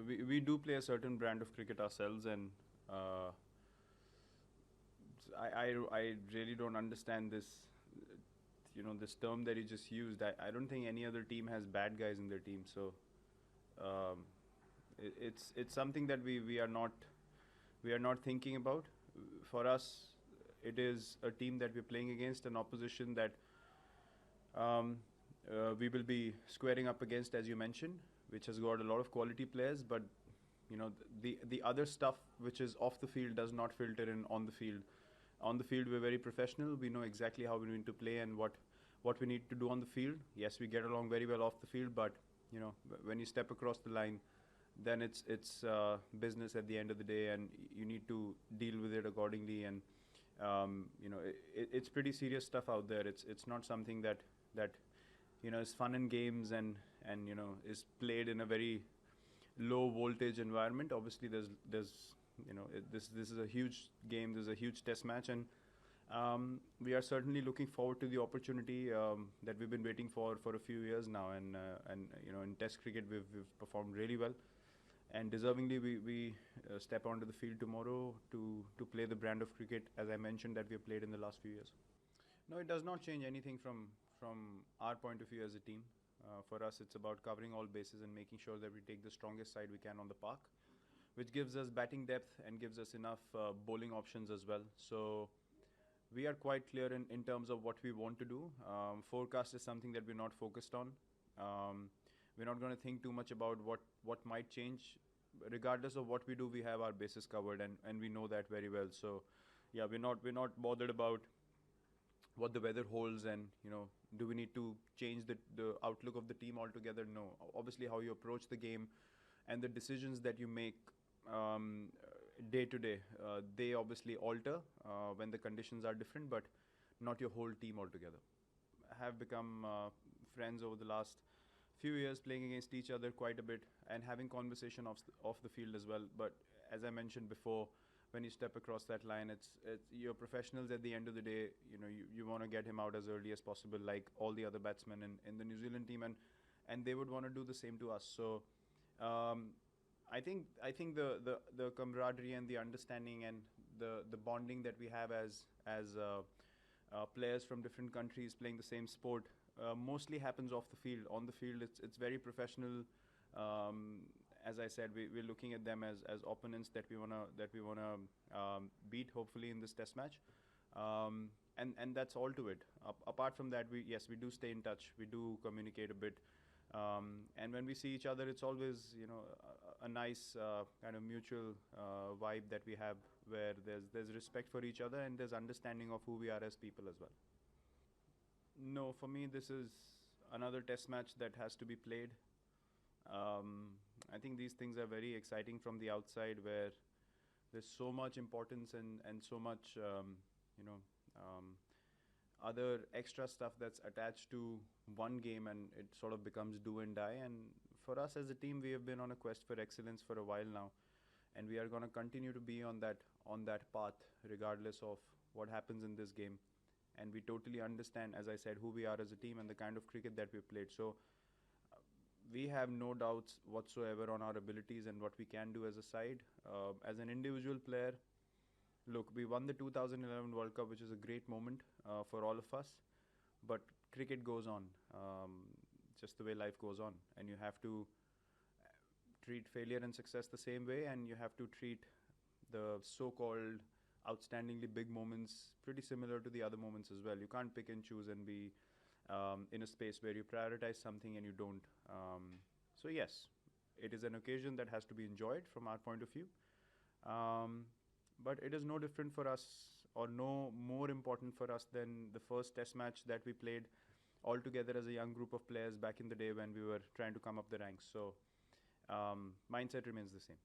we do play a certain brand of cricket ourselves, and uh, I really don't understand this, this term that you just used. I don't think any other team has bad guys in their team, so um, it's something that we are not thinking about. For us, it is a team that we're playing against, an opposition that um, we will be squaring up against, as you mentioned, which has got a lot of quality players, but the other stuff which is off the field does not filter in on the field. On the field, we're very professional. We know exactly how we need to play and what we need to do on the field. Yes, we get along very well off the field, but when you step across the line, then it's business at the end of the day, and you need to deal with it accordingly. And it's pretty serious stuff out there. It's not something that is fun and games and is played in a very low voltage environment. Obviously, there's this is a huge game. This is a huge test match, and we are certainly looking forward to the opportunity that we've been waiting for a few years now. And in Test cricket, we've performed really well, and deservingly we step onto the field tomorrow to play the brand of cricket, as I mentioned, that we have played in the last few years. No, it does not change anything from our point of view as a team. For us, it's about covering all bases and making sure that we take the strongest side we can on the park, which gives us batting depth and gives us enough bowling options as well. So we are quite clear in terms of what we want to do. Forecast is something that we're not focused on. We're not going to think too much about what might change. Regardless of what we do, we have our bases covered, and we know that very well. So yeah, we're not bothered about what the weather holds, and do we need to change the outlook of the team altogether? No. Obviously, how you approach the game and the decisions that you make day to day, they obviously alter when the conditions are different, but not your whole team altogether. Have become friends over the last few years, playing against each other quite a bit and having conversation off the field as well. But as I mentioned before, when you step across that line, it's you're professionals at the end of the day. You want to get him out as early as possible, like all the other batsmen in the New Zealand team, and they would want to do the same to us. So I think the camaraderie and the understanding and the bonding that we have as players from different countries playing the same sport mostly happens off the field. On the field, it's very professional. As I said, we're looking at them as opponents that we wanna beat, hopefully, in this test match, and that's all to it. Apart from that, we do stay in touch. We do communicate a bit, and when we see each other, it's always a nice kind of mutual vibe that we have, where there's respect for each other and there's understanding of who we are as people as well. No, for me, this is another test match that has to be played. I think these things are very exciting from the outside, where there's so much importance and so much other extra stuff that's attached to one game, and it sort of becomes do and die. And for us as a team, we have been on a quest for excellence for a while now, and we are going to continue to be on that path regardless of what happens in this game. And we totally understand, as I said, who we are as a team and the kind of cricket that we've played. So we have no doubts whatsoever on our abilities and what we can do as a side. As an individual player, look, we won the 2011 World Cup, which is a great moment for all of us. But cricket goes on, just the way life goes on. And you have to treat failure and success the same way, and you have to treat the so-called outstandingly big moments pretty similar to the other moments as well. You can't pick and choose and be in a space where you prioritize something and you don't. So yes, it is an occasion that has to be enjoyed from our point of view. But it is no different for us, or no more important for us than the first test match that we played all together as a young group of players back in the day when we were trying to come up the ranks. So mindset remains the same.